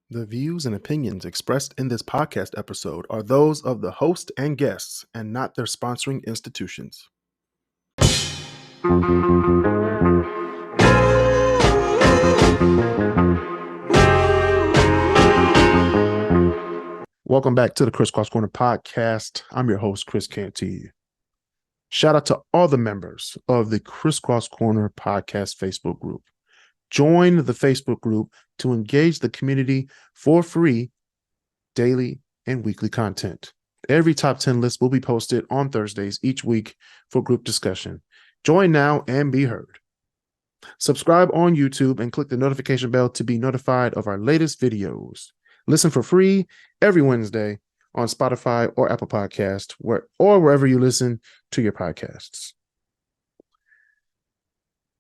The views and opinions expressed in this podcast episode are those of the host and guests and not their sponsoring institutions. Welcome back to the KrisCross Corner podcast. I'm your host, Kris Canty. Shout out to all the members of the KrisCross Corner podcast Facebook group. Join the Facebook group to engage the community for free daily and weekly content. Every top 10 list will be posted on Thursdays each week for group discussion. Join now and be heard. Subscribe on YouTube and click the notification bell to be notified of our latest videos. Listen for free every Wednesday on Spotify or Apple Podcasts, or wherever you listen to your podcasts.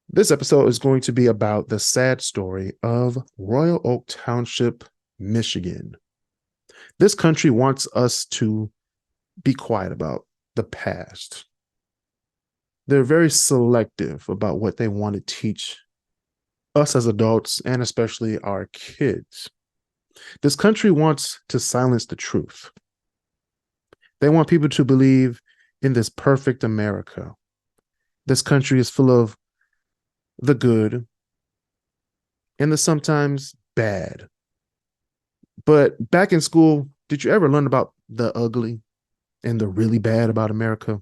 This episode is going to be about the sad story of Royal Oak Township, Michigan. This country wants us to be quiet about the past. They're very selective about what they want to teach us as adults and especially our kids. This country wants to silence the truth. They want people to believe in this perfect America. This country is full of the good and the sometimes bad. But back in school, did you ever learn about the ugly and the really bad about America?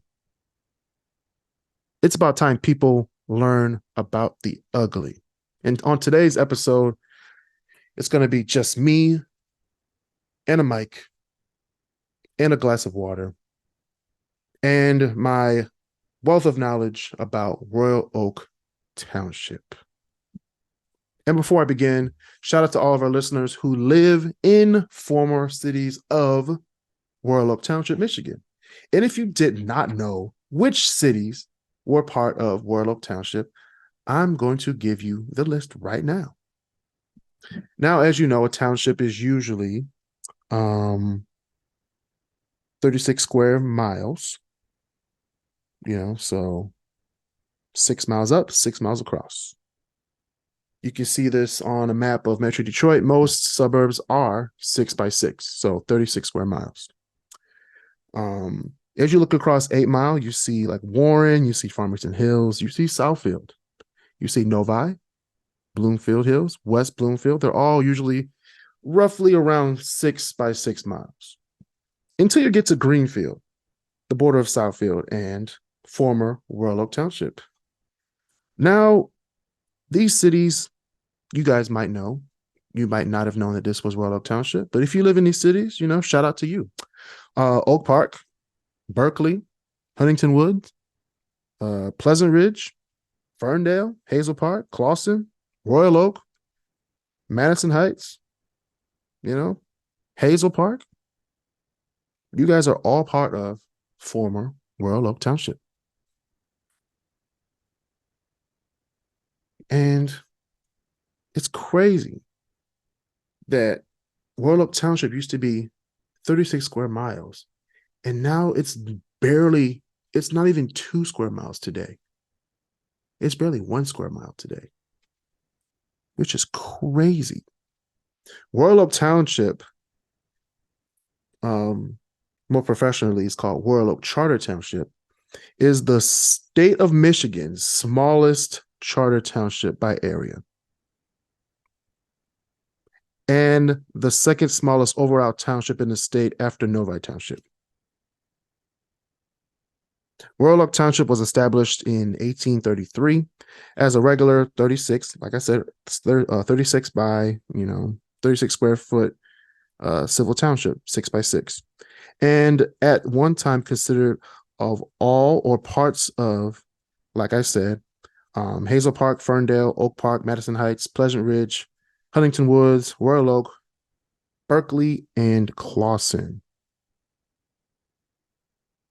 It's about time people learn about the ugly. And on today's episode, it's going to be just me and a mic and a glass of water and my wealth of knowledge about Royal Oak Township. And before I begin, shout out to all of our listeners who live in former cities of Royal Oak Township, Michigan. And if you did not know which cities were part of Royal Oak Township, I'm going to give you the list right now. Now, as you know, a township is usually 36 square miles, so 6 miles up, 6 miles across. You can see this on a map of Metro Detroit. Most suburbs are 6 by 6, so 36 square miles. As you look across 8 Mile, you see like Warren, you see Farmington Hills, you see Southfield, you see Novi, Bloomfield Hills, West Bloomfield. They're all usually roughly around 6 by 6 miles. Until you get to Greenfield, the border of Southfield and former Royal Oak Township. Now, these cities, you guys might know. You might not have known that this was Royal Oak Township, but if you live in these cities, shout out to you. Oak Park, Berkeley, Huntington Woods, Pleasant Ridge, Ferndale, Hazel Park, Clawson, Royal Oak, Madison Heights, Hazel Park. You guys are all part of former Royal Oak Township. And it's crazy that Royal Oak Township used to be 36 square miles. And now it's not even 2 square miles today. It's barely 1 square mile today, which is crazy. Royal Oak Township, more professionally, is called Royal Oak Charter Township, is the state of Michigan's smallest charter township by area, and the second smallest overall township in the state after Novi Township. Royal Oak Township was established in 1833 as a regular 36, like I said, 36 by 36 square foot civil township, 6 by 6, and at one time considered of all or parts of, like I said, Hazel Park, Ferndale, Oak Park, Madison Heights, Pleasant Ridge, Huntington Woods, Royal Oak, Berkeley, and Clawson.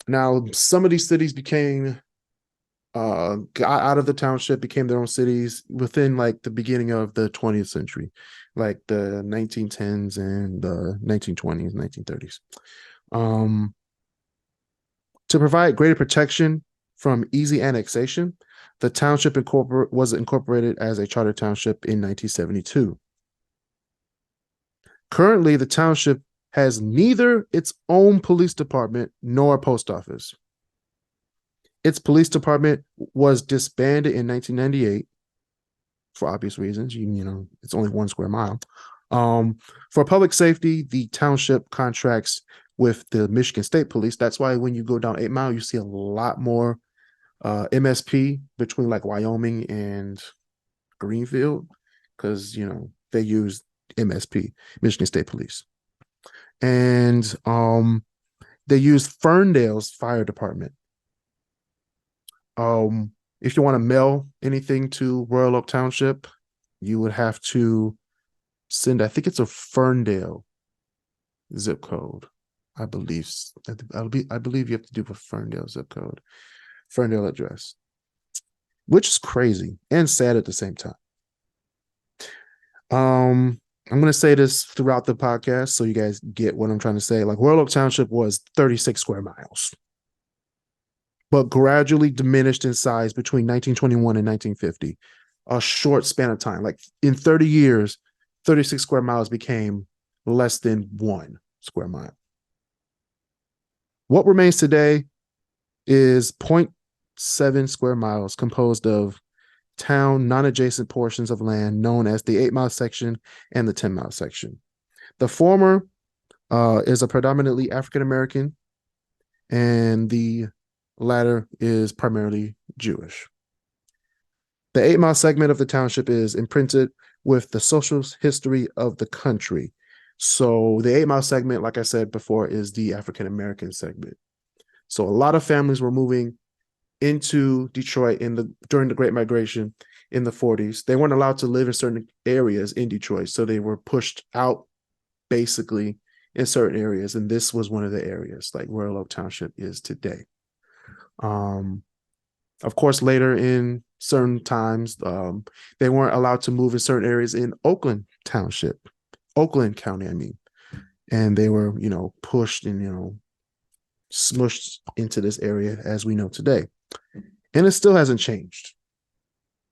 Now, some of these cities got out of the township, became their own cities within like the beginning of the 20th century, like the 1910s and the 1920s, 1930s. To provide greater protection from easy annexation, the township was incorporated as a charter township in 1972. Currently, the township has neither its own police department nor a post office. Its police department was disbanded in 1998 for obvious reasons. It's only 1 square mile. For public safety, the township contracts with the Michigan State Police. That's why when you go down 8 Mile, you see a lot more MSP between like Wyoming and Greenfield, because they use MSP, Michigan State Police, and they use Ferndale's fire department. If you want to mail anything to Royal Oak Township, you would have to send, I think it's a Ferndale zip code. I believe you have to do a Ferndale zip code, Ferndale address, which is crazy and sad at the same time. I'm going to say this throughout the podcast so you guys get what I'm trying to say. Like, Royal Oak Township was 36 square miles, but gradually diminished in size between 1921 and 1950, a short span of time. Like, in 30 years, 36 square miles became less than 1 square mile. What remains today is 0.7 square miles, composed of town non-adjacent portions of land known as the 8 Mile section and the 10 Mile section. The former is a predominantly African American, and the latter is primarily Jewish. The 8 Mile segment of the township is imprinted with the social history of the country. So the 8 Mile segment, like I said before, is the African American segment. So a lot of families were moving into Detroit during the Great Migration in the 40s. They weren't allowed to live in certain areas in Detroit, so they were pushed out basically in certain areas, and this was one of the areas, like Royal Oak Township is today. Of course, later in certain times, they weren't allowed to move in certain areas in Oakland County, and they were, pushed and, smushed into this area as we know today. And it still hasn't changed.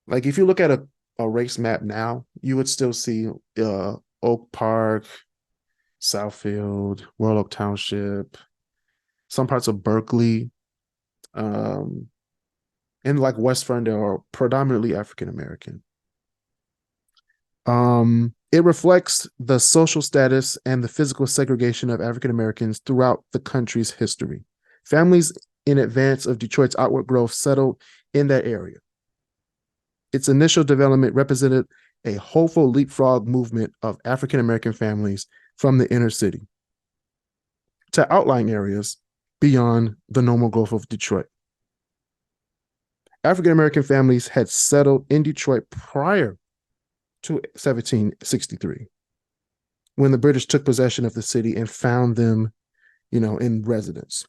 Like, if you look at a race map now, you would still see Oak Park, Southfield, Royal Oak Township, some parts of Berkeley, and like West Ferndale are predominantly African American. It reflects the social status and the physical segregation of African Americans throughout the country's history. Families in advance of Detroit's outward growth settled in that area. Its initial development represented a hopeful leapfrog movement of African American families from the inner city to outlying areas beyond the normal growth of Detroit. African American families had settled in Detroit prior to 1763, when the British took possession of the city and found them, in residence.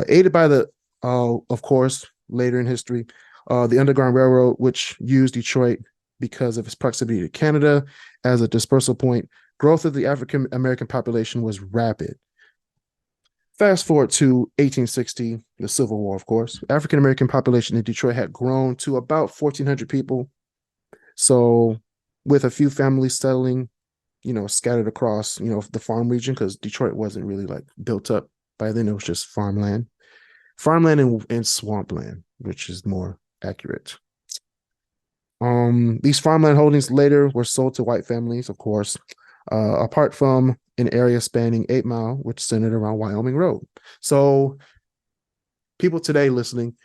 Aided by of course, later in history, the Underground Railroad, which used Detroit because of its proximity to Canada as a dispersal point, growth of the African American population was rapid. Fast forward to 1860, the Civil War, of course. African American population in Detroit had grown to about 1,400 people. So, with a few families settling, scattered across, the farm region, because Detroit wasn't really like built up by then. It was just farmland and swampland, which is more accurate. These farmland holdings later were sold to white families, of course, apart from an area spanning 8 Mile, which centered around Wyoming Road. So, people today listening,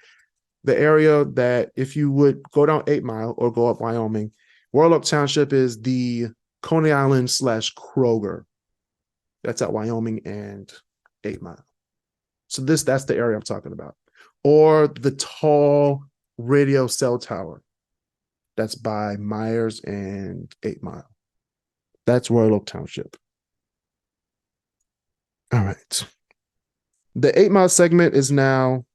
the area that if you would go down 8 Mile or go up Wyoming, Royal Oak Township is the Coney Island / Kroger. That's at Wyoming and 8 Mile. So that's the area I'm talking about. Or the tall radio cell tower that's by Myers and 8 Mile. That's Royal Oak Township. All right. The 8 Mile segment is now,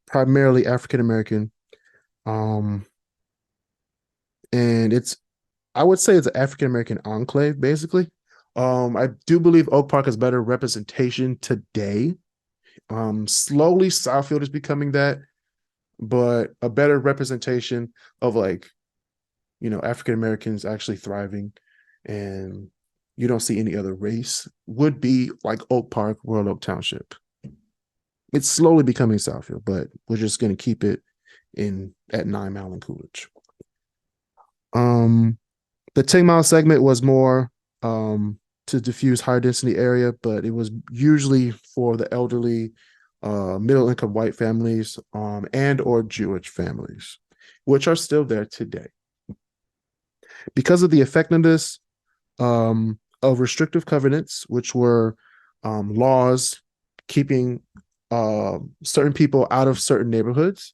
primarily African American. And I would say it's an African American enclave, basically. I do believe Oak Park has better representation today. Slowly, Southfield is becoming that, but a better representation of African Americans actually thriving and you don't see any other race, would be like Oak Park, Royal Oak Township. It's slowly becoming Southfield, but we're just going to keep it in at 9 Mile and Coolidge. The 10 Mile segment was more to diffuse higher density area, but it was usually for the elderly, middle income white families, and or Jewish families, which are still there today. Because of the effectiveness of restrictive covenants, which were laws keeping certain people out of certain neighborhoods.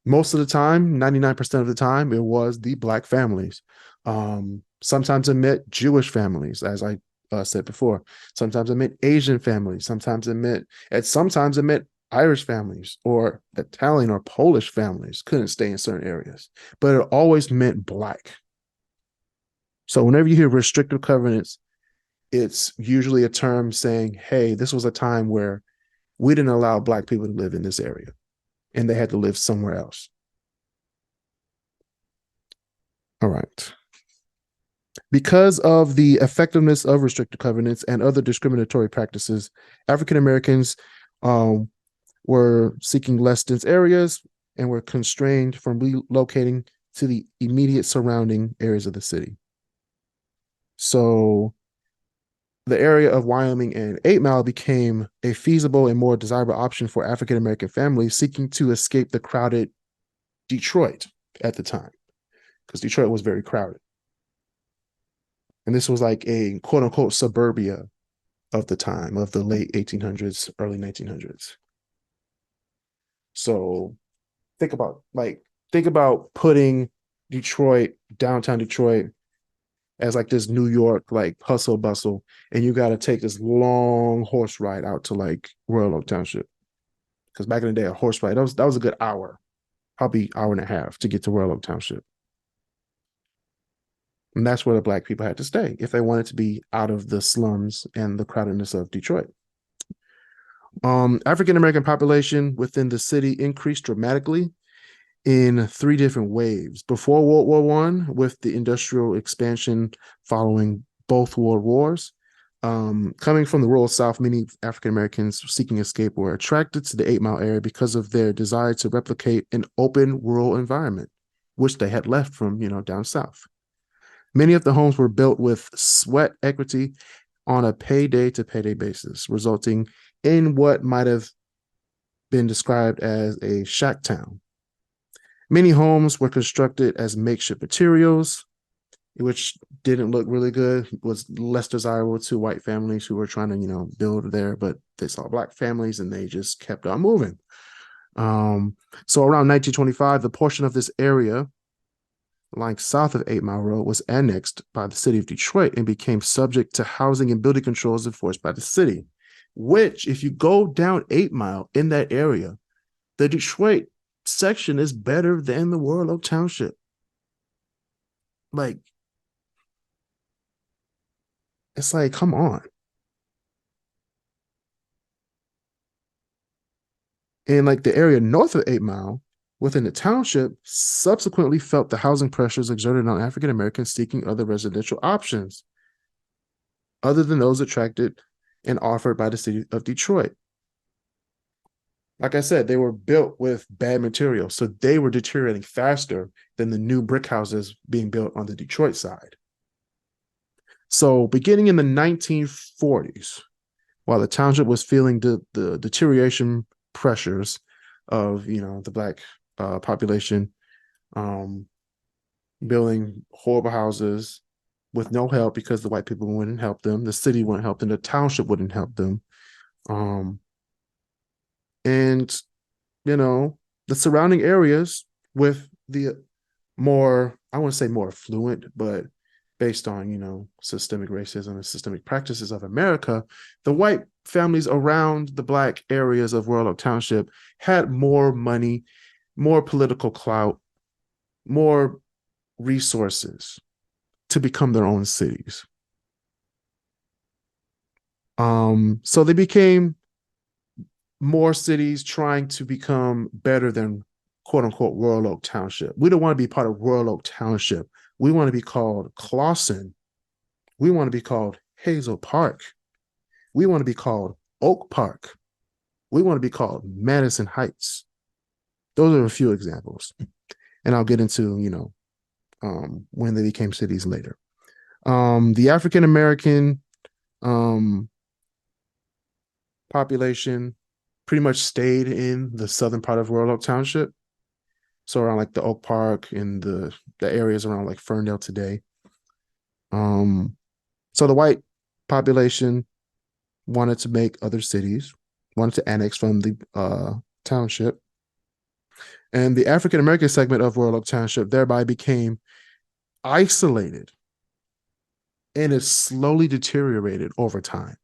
Most of the time, 99% of the time, it was the Black families. Sometimes it meant Jewish families, as I said before. Sometimes it meant Asian families. Sometimes it meant Irish families or Italian or Polish families couldn't stay in certain areas, but it always meant Black. So whenever you hear restrictive covenants, it's usually a term saying, hey, this was a time where we didn't allow Black people to live in this area and they had to live somewhere else. All right. Because of the effectiveness of restrictive covenants and other discriminatory practices, African Americans were seeking less dense areas and were constrained from relocating to the immediate surrounding areas of the city. So the area of Wyoming and 8 Mile became a feasible and more desirable option for African American families seeking to escape the crowded Detroit at the time, because Detroit was very crowded. And this was like a quote unquote suburbia of the time, of the late 1800s, early 1900s. So think about putting Detroit, downtown Detroit, as like this New York like hustle bustle, and you got to take this long horse ride out to like Royal Oak Township, because back in the day a horse ride that was a good hour, probably hour and a half to get to Royal Oak Township, and that's where the Black people had to stay if they wanted to be out of the slums and the crowdedness of Detroit. African American population within the city increased dramatically in 3 different waves. Before World War I, with the industrial expansion following both world wars, coming from the rural South, many African Americans seeking escape were attracted to the 8 Mile area because of their desire to replicate an open rural environment, which they had left from, down south. Many of the homes were built with sweat equity on a payday to payday basis, resulting in what might have been described as a shack town. Many homes were constructed as makeshift materials, which didn't look really good, was less desirable to white families who were trying to, build there, but they saw Black families and they just kept on moving. So around 1925, the portion of this area lying south of 8 Mile Road was annexed by the city of Detroit and became subject to housing and building controls enforced by the city, which if you go down 8 Mile in that area, the Detroit section is better than the Royal Oak Township. Like, it's like, come on. And like the area north of 8 Mile within the township subsequently felt the housing pressures exerted on African Americans seeking other residential options other than those attracted and offered by the city of Detroit. Like I said, they were built with bad material, so they were deteriorating faster than the new brick houses being built on the Detroit side. So beginning in the 1940s, while the township was feeling the deterioration pressures of, the Black population, building horrible houses with no help because the white people wouldn't help them, the city wouldn't help them, the township wouldn't help them. And, the surrounding areas with the more, I want to say more affluent, but based on, systemic racism and systemic practices of America, the white families around the Black areas of Royal Oak Township had more money, more political clout, more resources to become their own cities. So they became more cities trying to become better than quote unquote Royal Oak Township. We don't want to be part of Royal Oak Township. We want to be called Clawson. We want to be called Hazel Park. We want to be called Oak Park. We want to be called Madison Heights. Those are a few examples. And I'll get into, when they became cities later. The African American population pretty much stayed in the southern part of Royal Oak Township. So around like the Oak Park and the areas around like Ferndale today. So the white population wanted to make other cities, wanted to annex from the township. And the African American segment of Royal Oak Township thereby became isolated, and it slowly deteriorated over time.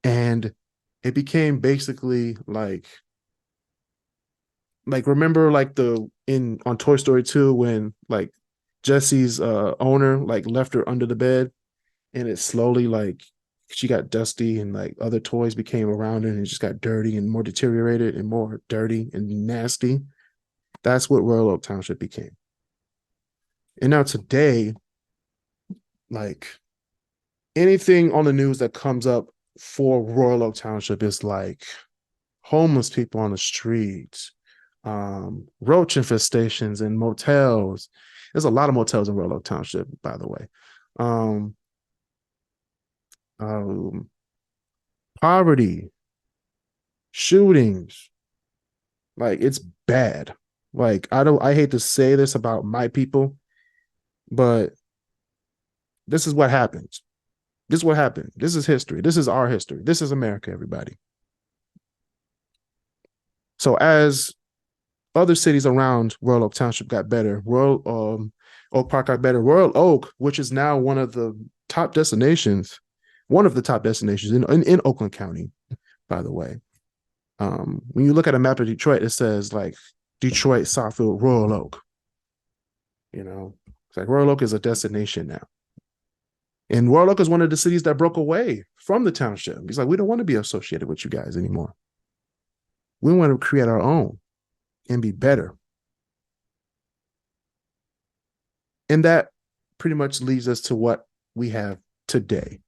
And it became basically like remember like on Toy Story 2 when like Jesse's owner like left her under the bed, and it slowly like she got dusty and like other toys became around her and it just got dirty and more deteriorated and more dirty and nasty. That's what Royal Oak Township became. And now today, like anything on the news that comes up for Royal Oak Township is like homeless people on the streets, roach infestations and motels. There's a lot of motels in Royal Oak Township, by the way. Poverty, shootings, like it's bad. Like I hate to say this about my people, but this is what happens. This is what happened. This is history. This is our history. This is America, everybody. So as other cities around Royal Oak Township got better, Oak Park got better. Royal Oak, which is now one of the top destinations in Oakland County, by the way. When you look at a map of Detroit, it says like Detroit, Southfield, Royal Oak. It's like Royal Oak is a destination now. And Royal Oak is one of the cities that broke away from the township. He's like, we don't want to be associated with you guys anymore. We want to create our own and be better. And that pretty much leads us to what we have today.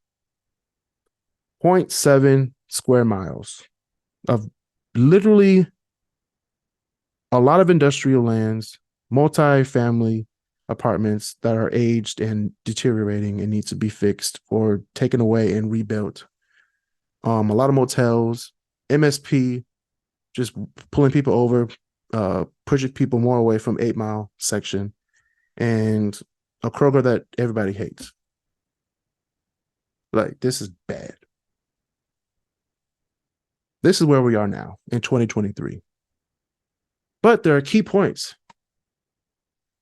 0.7 square miles of literally a lot of industrial lands, multi-family apartments that are aged and deteriorating and need to be fixed or taken away and rebuilt. A lot of motels, MSP, just pulling people over, pushing people more away from 8 Mile section, and a Kroger that everybody hates. Like, this is bad. This is where we are now in 2023. But there are key points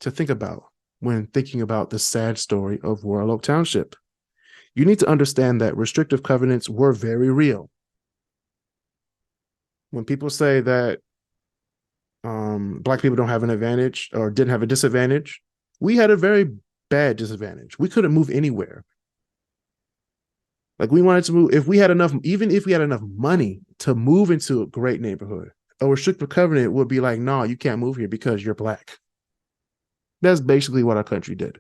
to think about when thinking about the sad story of Royal Oak Township. You need to understand that restrictive covenants were very real. When people say that Black people don't have an advantage or didn't have a disadvantage, we had a very bad disadvantage. We couldn't move anywhere. Like, we wanted to move, even if we had enough money to move into a great neighborhood, a restrictive covenant would be like, no, you can't move here because you're Black. That's basically what our country did.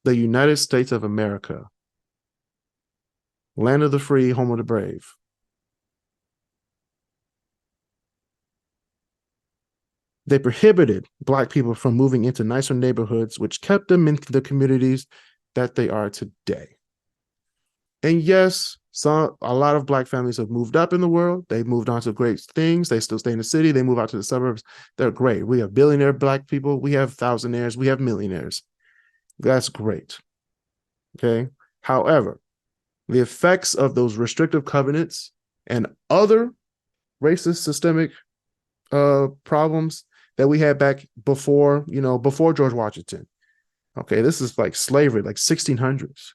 The United States of America, land of the free, home of the brave. They prohibited Black people from moving into nicer neighborhoods, which kept them in the communities that they are today. And yes, a lot of Black families have moved up in the world. They've moved on to great things. They still stay in the city. They move out to the suburbs. They're great. We have billionaire Black people. We have thousandaires. We have millionaires. That's great. Okay. However, the effects of those restrictive covenants and other racist systemic problems that we had back before George Washington. Okay, this is like slavery, like 1600s.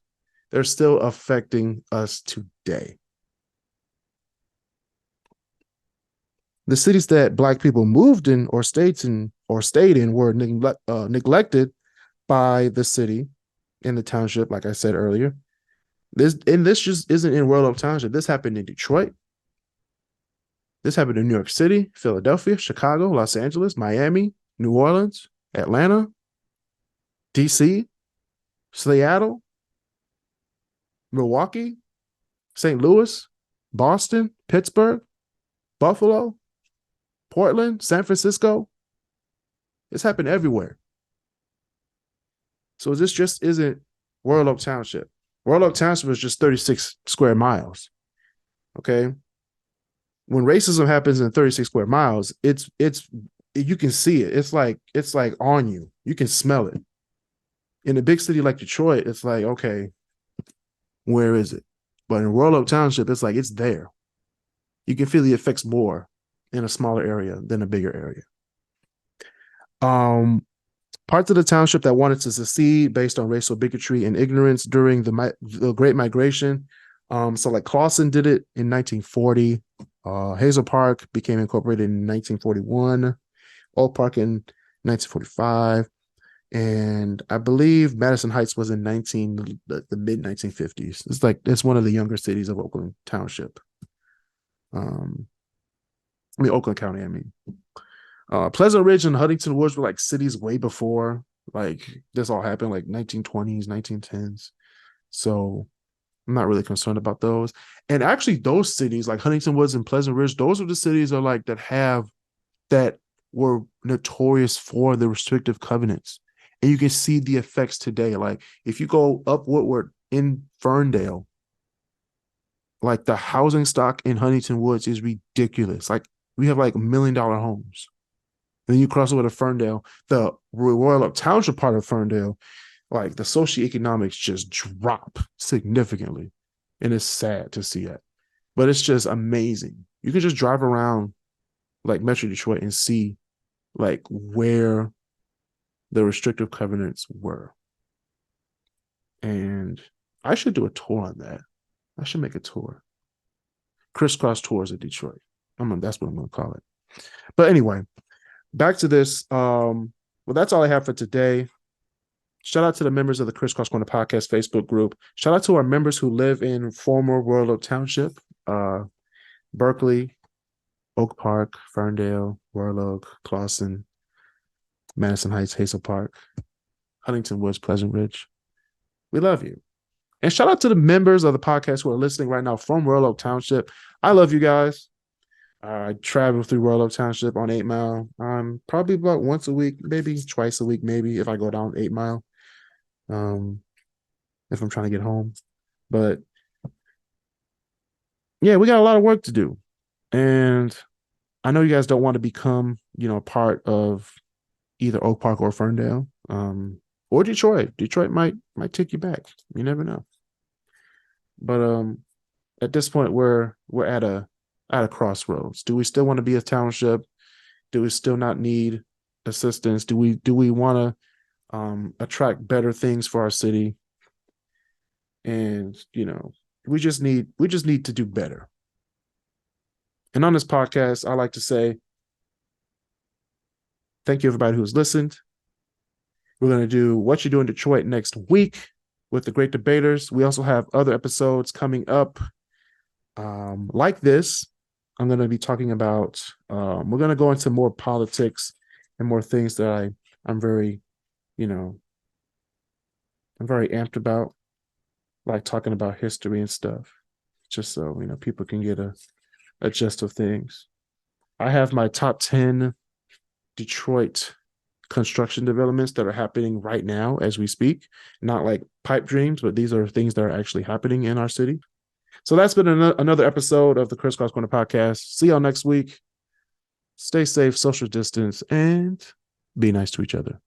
They're still affecting us today. The cities that Black people moved in or stayed in were neglected by the city and the township, like I said earlier. This just isn't in Royal Oak Township. This happened in Detroit. This happened in New York City, Philadelphia, Chicago, Los Angeles, Miami, New Orleans, Atlanta, DC, Seattle, Milwaukee, St. Louis, Boston, Pittsburgh, Buffalo, Portland, San Francisco. It's happened everywhere. So this just isn't Royal Oak Township. Royal Oak Township is just 36 square miles. Okay. When racism happens in 36 square miles, it's you can see it. It's like on you. You can smell it. In a big city like Detroit, it's like, okay, where is it? But in Royal Oak Township, it's like it's there. You can feel the effects more in a smaller area than a bigger area. Parts of the township that wanted to secede based on racial bigotry and ignorance during the Great Migration. So like Clawson did it in 1940. Hazel Park became incorporated in 1941. Oak Park in 1945. And I believe Madison Heights was in the mid 1950s. It's one of the younger cities of Oakland Township. Oakland County, I mean. Pleasant Ridge and Huntington Woods were like cities way before like this all happened, like 1920s, 1910s. So I'm not really concerned about those. And actually, those cities like Huntington Woods and Pleasant Ridge, those are the cities that were notorious for the restrictive covenants. And you can see the effects today. Like if you go up Woodward in Ferndale, like the housing stock in Huntington Woods is ridiculous. Like we have like $1 million homes. And then you cross over to Ferndale, the Royal Oak Township part of Ferndale, like the socioeconomics just drop significantly. And it's sad to see it. But it's just amazing. You can just drive around like Metro Detroit and see like where the restrictive covenants were. And I should do a tour on that. I should make a tour. KrisCross Tours of Detroit. That's what I'm going to call it. But anyway, back to this. Well, that's all I have for today. Shout out to the members of the KrisCross Corner podcast Facebook group. Shout out to our members who live in former Royal Oak Township, Berkeley, Oak Park, Ferndale, Royal Oak, Clawson, Madison Heights, Hazel Park, Huntington Woods, Pleasant Ridge. We love you. And shout out to the members of the podcast who are listening right now from Royal Oak Township. I love you guys. I travel through Royal Oak Township on 8 Mile. Probably about once a week, maybe twice a week, maybe if I go down 8 Mile. If I'm trying to get home. But yeah, we got a lot of work to do. And I know you guys don't want to become, part of either Oak Park or Ferndale, or Detroit. Detroit might take you back. You never know. But at this point, we're at a crossroads. Do we still want to be a township? Do we still not need assistance? Do we want to attract better things for our city? And we just need to do better. And on this podcast, I like to say thank you everybody who's listened. We're going to do What You Do in Detroit next week with the Great Debaterz. We also have other episodes coming up like this. I'm going to be talking about, we're going to go into more politics and more things that I'm very, I'm very amped about, like talking about history and stuff, just so, people can get a gist of things. I have my top 10 Detroit construction developments that are happening right now as we speak, not like pipe dreams, but these are things that are actually happening in our city. So that's been another episode of the KrisCross Corner podcast. See y'all next week. Stay safe, social distance, and be nice to each other.